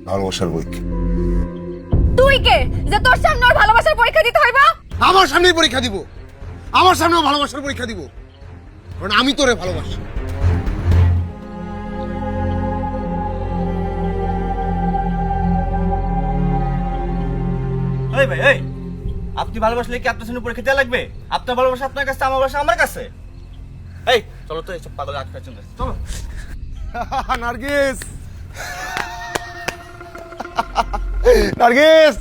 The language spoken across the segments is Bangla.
ভালোবাসার পরীক্ষা। তুই কে যে তোর সামনে ওর ভালোবাসার পরীক্ষা দিতে হইবা? আমার সামনেই পরীক্ষা দিব, আমার সামনেও ভালোবাসার পরীক্ষা দিব, কারণ আমি তোরে ভালোবাসি। এই ভাই, এই আপনি ভালোবাসলে কি আপনার সামনে পরীক্ষা দেওয়া লাগবে? আপনার ভালোবাসা আপনার কাছে, আমার ভালোবাসা আমার কাছে। এই চলো তো, এইসব পাগল আটকা চলে চলো। নার্গিস, নার্গিস,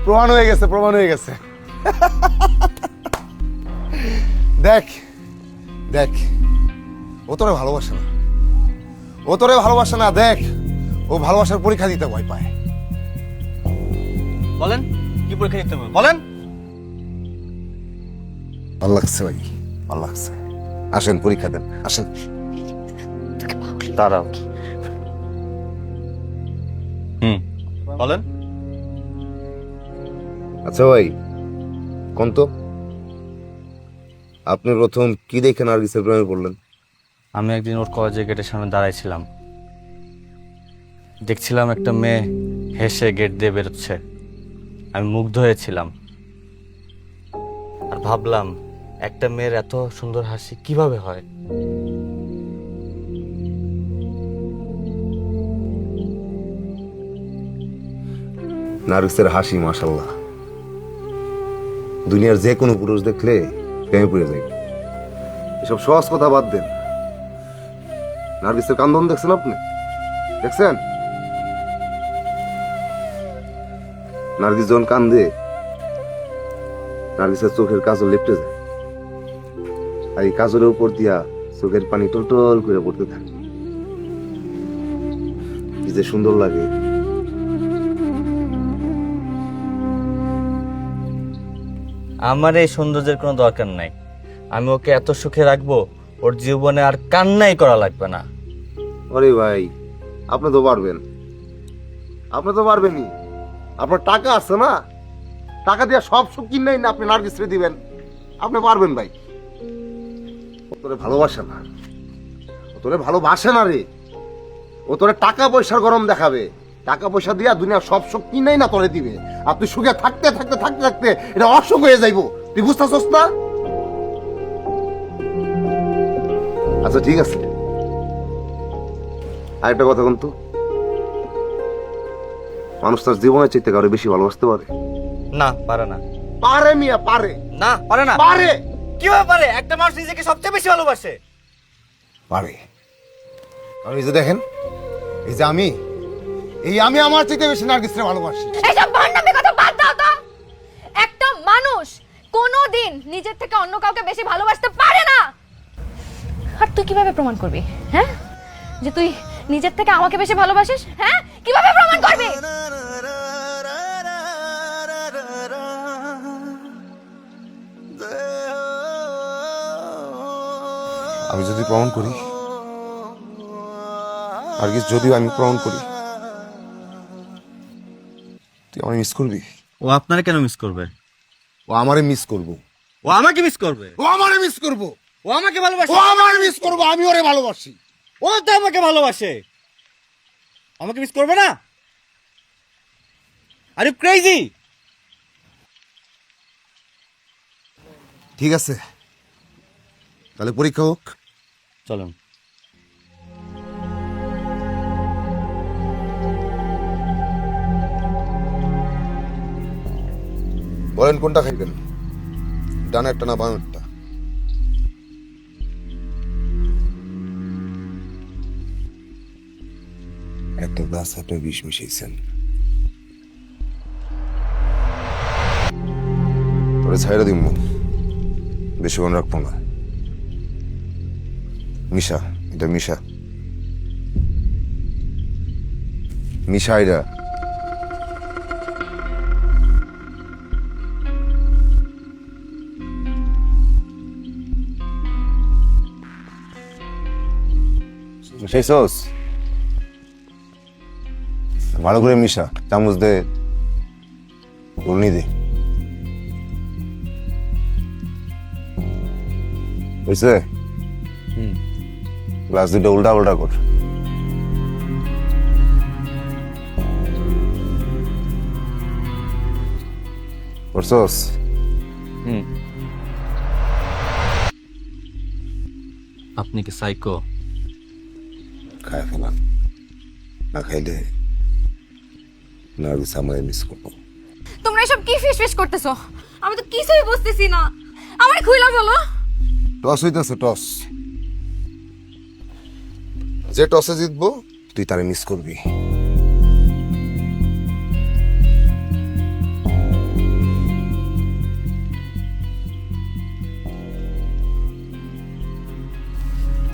প্রমাণ হয়ে গেছে, প্রমাণ হয়ে গেছে। দেখ দেখ, ও তোরে ভালোবাসে না, ও তোরে ভালোবাসে না। দেখ, ও ভালোবাসার পরীক্ষা দিতে ভয় পায়। বলেন কি পরীক্ষা দিতে হবে বলেন। ভালো লাগছে ভাই, ভালো লাগছে। আসেন পরীক্ষা দেন, আসেন। দাঁড়াও। বলেন। আচ্ছা ভাই, কোন তো আপনি প্রথম কি দেখে নার্গিসের প্রেমে পড়লেন? আমি একদিন ওর কলেজের গেটের সামনে দাঁড়াইছিলাম, দেখছিলাম একটা মেয়ে হেসে গেট দিয়ে বেরোচ্ছে। আমি মুগ্ধ হয়েছিলাম আর ভাবলাম একটা মেয়ের এত সুন্দর হাসি কিভাবে হয়। নার্গিসের হাসি মাশাআল্লাহ, দুনিয়ার যে কোনো পুরুষ দেখলে প্রেমে পড়ে যায়। এসব সহজ কথা বাদ দেন। নার্গিসের কান্দন দেখছেন আপনি? দেখছেন? নার্গিস যখন কান্দে, নার্গিসের চোখের কাজল লেপটে যায়, আর এই কাজলের উপর দিয়া চোখের পানি টলটল করে পড়তে থাকে। কি যে সুন্দর লাগে। আমার এই সৌন্দর্যের কোনো দরকার নাই। আমি ওকে এত সুখে রাখবো, ওর জীবনে আর কান্নাই করা লাগবে না। আরে ভাই, আপনি তো পারবেন, আপনি তো পারবেনই। আপনার টাকা আছে না, টাকা দিয়ে সব সুখ কিনাই না আপনি নার্গিসকে দিবেন। আপনি পারবেন ভাই। ও তোরে ভালোবাসে না, ও তোরে ভালোবাসে না রে। ও তোরে টাকা পয়সার গরম দেখাবে, টাকা পয়সা দিয়া দুনিয়ার সব সুখ কিনাই না তোরে দিবে। আর তুই সুখে থাকতে থাকতে থাকতে থাকতে এটা অসুখ হয়ে যাইবো। তুই বুঝতেছস না? আচ্ছা ঠিক আছে, আরেকটা কথা কিন্তু, মানুষ তার জীবনের চাইতে কারো বেশি ভালোবাসতে পারে? না, পারে না। পারে মিয়া, পারে। না, পারে না। পারে, কিভাবে পারে? একটা মানুষ নিজেকে সবচেয়ে বেশি ভালোবাসে। পারে। কারণ এই যে দেখেন, এই যে আমি আমার চাইতে বেশি নার্গিসকে ভালোবাসি। এইসব ভণ্ডামি কথা বাদ দাও তো। একটা মানুষ কোনোদিন নিজের থেকে অন্য কাউকে বেশি ভালোবাসতে পারে না। আর তুই কিভাবে প্রমাণ করবি, হ্যাঁ, যে তুই নিজের থেকে আমাকে বেশি ভালোবাসিস? হ্যাঁ, কিভাবে প্রমাণ করবি? আমি যদি প্রমাণ করি, নার্গিস, যদিও আমি প্রমাণ করি, তুই আমায় মিস করবি? ও আপনারা কেন মিস করবে? ও আমারে মিস করবো। ও আমাকে মিস করবে। ও আমারে মিস করবো। ও আমাকে ভালোবাসে। ও আমারে মিস করবো। আমি ওরে ভালোবাসি। ও তো আমাকে ভালোবাসে, আমাকে মিস করবে না? Are you crazy? ঠিক আছে, তাহলে পরীক্ষা হোক। চলুন। বলেন কোনটা খাইবেন, ডান একটা না বাম একটা? একটা গ্লাস আপনি বিষ মিশিয়েছেন। তোরে ছাইড়া দিব, বেশিক্ষণ রাখবো না। মিশা, এটা মিশা, মিশা এটা। মিশাইছস? ভালো করে মিশা, চামচ দে, ঘূর্ণি দে। বুঝছে? গ্লাস দুটো উল্টা উল্টা কর। করছস? আপনি কি সাইকো? খায় ফেলাম, না খাইলে নার্গিস আমায় মিস করবো। তোমরা এসব কি ফিস করতেছো? আমি তো কিছুই বুঝতেছি না। আমার খুইলা বলো। টস হইতেছে, টস। যে টসে জিতবো তুই তারে মিস করবি।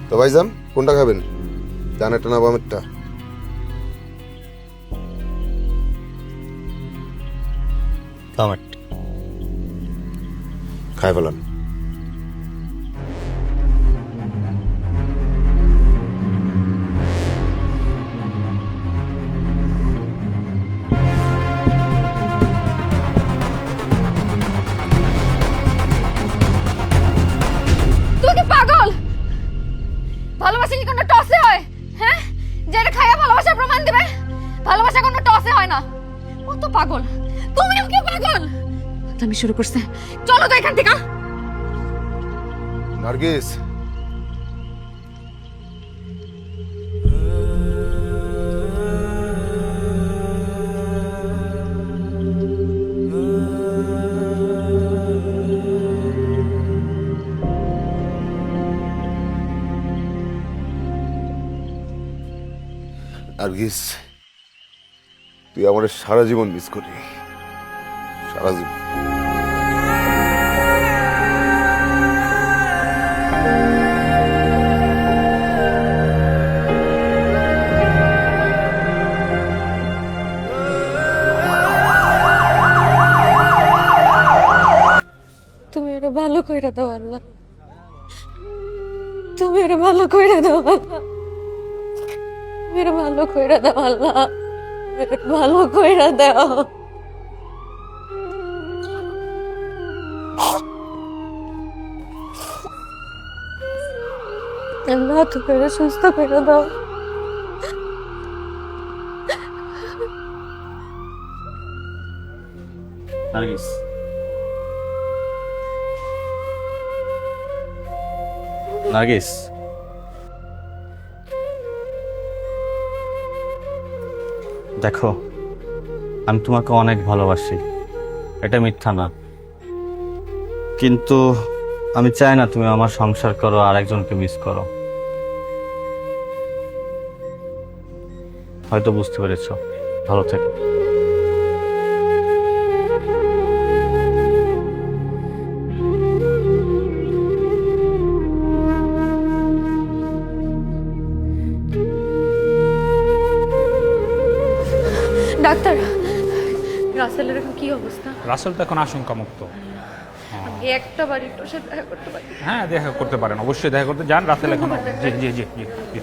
তো ভাইজান কোনটা খাবেন, ডানেরটা না বামেরটা? খাই ফেলান। তুই কি পাগল? ভালোবাসা কি কোনো টসে হয়? হ্যাঁ, যেটা খাইয়া ভালোবাসার প্রমাণ দিবে? ভালোবাসা কোনো টসে হয় না। ও তো পাগল, তুমিও কি পাগল? আমি শুরু করছে, চলো তো এখান থেকে। নার্গিস, নার্গিস, তুই আমার সারা জীবন মিস করবি, সারা জীবন। তুমি এটা ভালো কইরা দাও আল্লাহ, তুমি এটা ভালো কইরা দাও আল্লাহ, তুমি এটা ভালো কইরা দাও আল্লাহ, এটা ভালো কইরা দাও আল্লাহ, তুমি এটা সুস্থ কইরা দাও। নার্গিস, নার্গিস, দেখো আমি তোমাকে অনেক ভালোবাসি, এটা মিথ্যা না, কিন্তু আমি চাই না তুমি আমার সংসার করো আর একজনকে মিস করো। হয়তো বুঝতে পেরেছো। ভালো থেকো। ডাক্তার, রাসেলের এখন কি অবস্থা? রাসেল তো এখন আশঙ্কা মুক্ত। আমি একটা বার একটু সাথে দেখা করতে পারি? হ্যাঁ, দেখা করতে পারেন, অবশ্যই দেখা করতে যান। রাসেল এখন জি জি জি জি জি।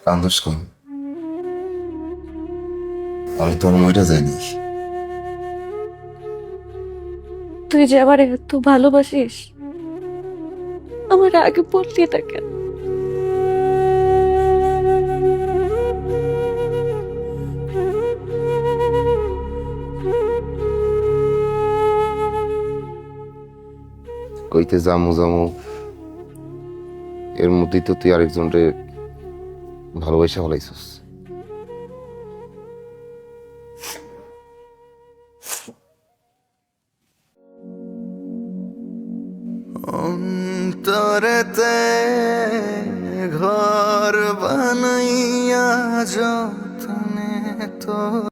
কান্দোস কম, আমি তোর মইটা যাইনি। তুই যে আবার এত ভালোবাসিস, আমার আগে বললি না কেন? কইতে জামু জামু এর মধ্যেই তো তুই আরেকজন রে ভালোবাসা হলাইছিস। অন্তরেতে ঘর বানাইয়া যতনে তো